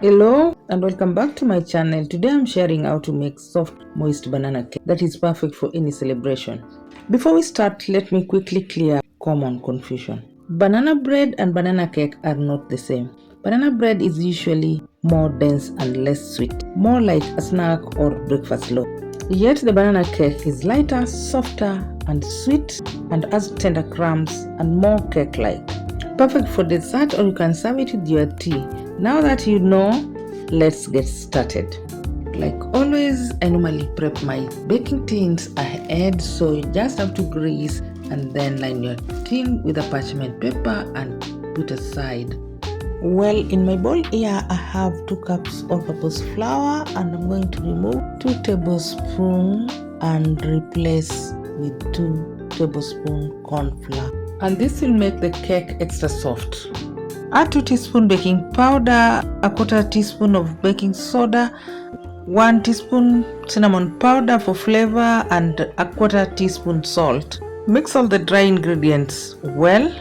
Hello and welcome back to my channel. Today I'm sharing how to make soft moist banana cake that is perfect for any celebration. Before we start, let me quickly clear common confusion. Banana bread and banana cake are not the same. Banana bread is usually more dense and less sweet, more like a snack or breakfast loaf. Yet the banana cake is lighter, softer and sweet and has tender crumbs and more cake-like. Perfect for dessert, or you can serve it with your tea. Now that you know, let's get started. Like always, I normally prep my baking tins ahead, so you just have to grease and then line your tin with a parchment paper and put aside. Well, in my bowl here I have 2 cups all-purpose flour, and I'm going to remove 2 tablespoons and replace with 2 tablespoons corn flour. And this will make the cake extra soft. Add 2 teaspoons baking powder, a quarter teaspoon of baking soda, 1 teaspoon cinnamon powder for flavor, and a quarter teaspoon salt. Mix all the dry ingredients well.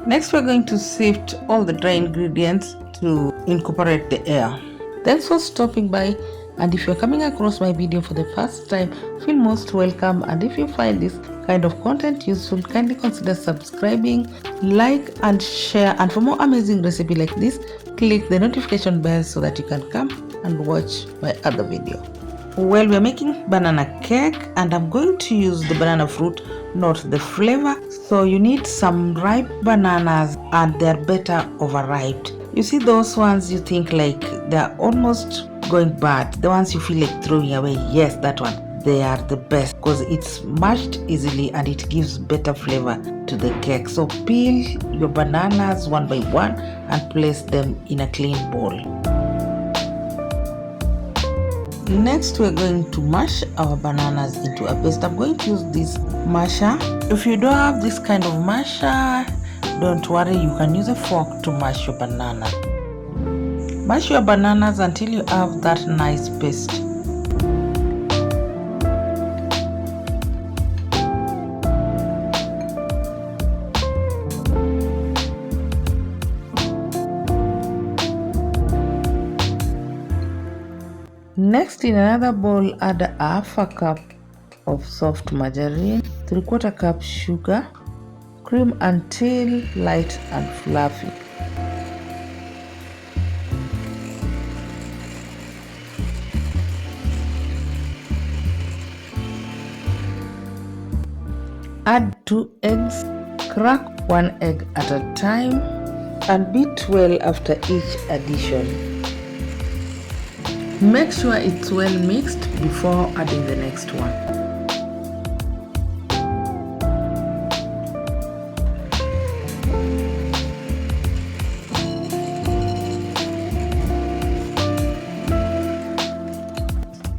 Next we're going to sift all the dry ingredients to incorporate the air. Thanks for stopping by, and if you're coming across my video for the first time, feel most welcome. And if you find this kind of content useful, kindly consider subscribing, like and share. And for more amazing recipe like this, click the notification bell so that you can come and watch my other video. Well, we are making banana cake and I'm going to use the banana fruit, not the flavor. So you need some ripe bananas, and they're better overripe. You see those ones you think like they're almost going bad, the ones you feel like throwing away? Yes, that one. They are the best because it's mashed easily and it gives better flavor to the cake. So peel your bananas one by one and place them in a clean bowl. Next, we're going to mash our bananas into a paste. I'm going to use this masher. If you don't have this kind of masher, don't worry, you can use a fork to mash your banana. Mash your bananas until you have that nice paste. Next, in another bowl, add a half a cup of soft margarine, 3/4 cup sugar, cream until light and fluffy. Add 2 eggs, crack 1 egg at a time, and beat well after each addition. Make sure it's well mixed before adding the next one.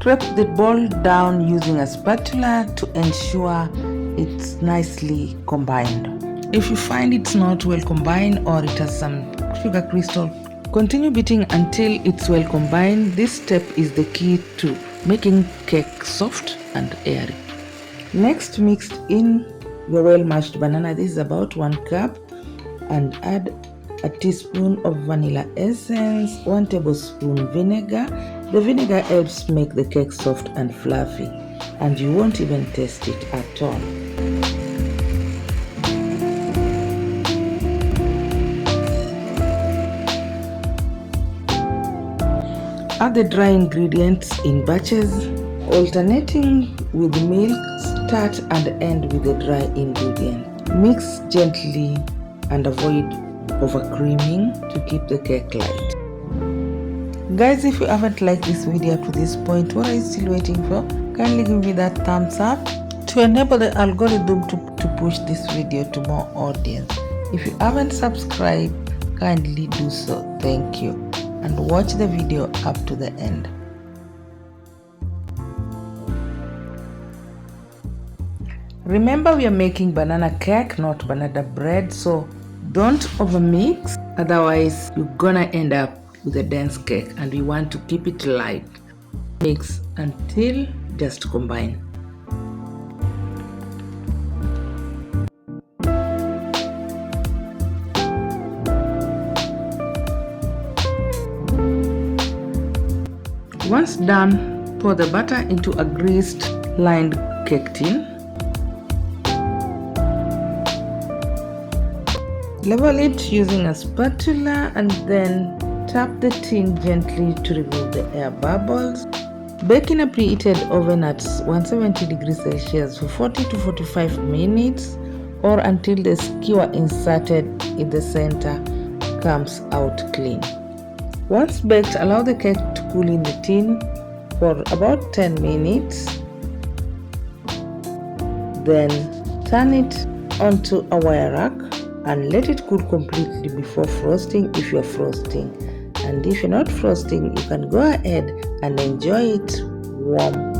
Scrape the bowl down using a spatula to ensure it's nicely combined. If you find it's not well combined or it has some sugar crystal, continue beating until it's well combined. This step is the key to making cake soft and airy. Next, mix in your well mashed banana. This is about 1 cup, and add a teaspoon of vanilla essence, 1 tablespoon vinegar. The vinegar helps make the cake soft and fluffy, and you won't even taste it at all. Add the dry ingredients in batches, alternating with milk. Start and end with the dry ingredient. Mix gently and avoid overcreaming to keep the cake light. Guys, if you haven't liked this video up to this point, what are you still waiting for? Kindly give me that thumbs up to enable the algorithm to push this video to more audience. If you haven't subscribed, kindly do so. Thank you. And watch the video up to the end. Remember, we are making banana cake, not banana bread, so don't overmix, otherwise you're gonna end up with a dense cake, and we want to keep it light. Mix until just combine. Once done, pour the butter into a greased lined cake tin. Level it using a spatula and then tap the tin gently to remove the air bubbles. Bake in a preheated oven at 170 degrees Celsius for 40 to 45 minutes or until the skewer inserted in the center comes out clean. Once baked, allow the cake to cool in the tin for about 10 minutes. Then turn it onto a wire rack and let it cool completely before frosting if you're frosting. And if you're not frosting, you can go ahead and enjoy it warm.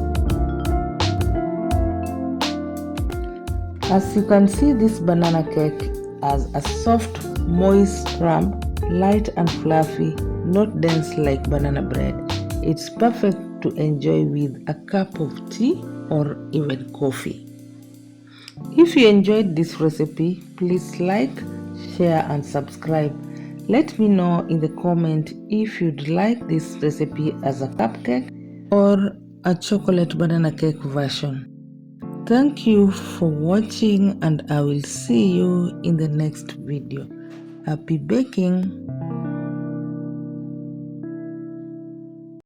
As you can see, this banana cake has a soft, moist crumb, light and fluffy, not dense like banana bread. It's perfect to enjoy with a cup of tea or even coffee. If you enjoyed this recipe, please like, share and subscribe. Let me know in the comment if you'd like this recipe as a cupcake or a chocolate banana cake version. Thank you for watching and I will see you in the next video. Happy baking!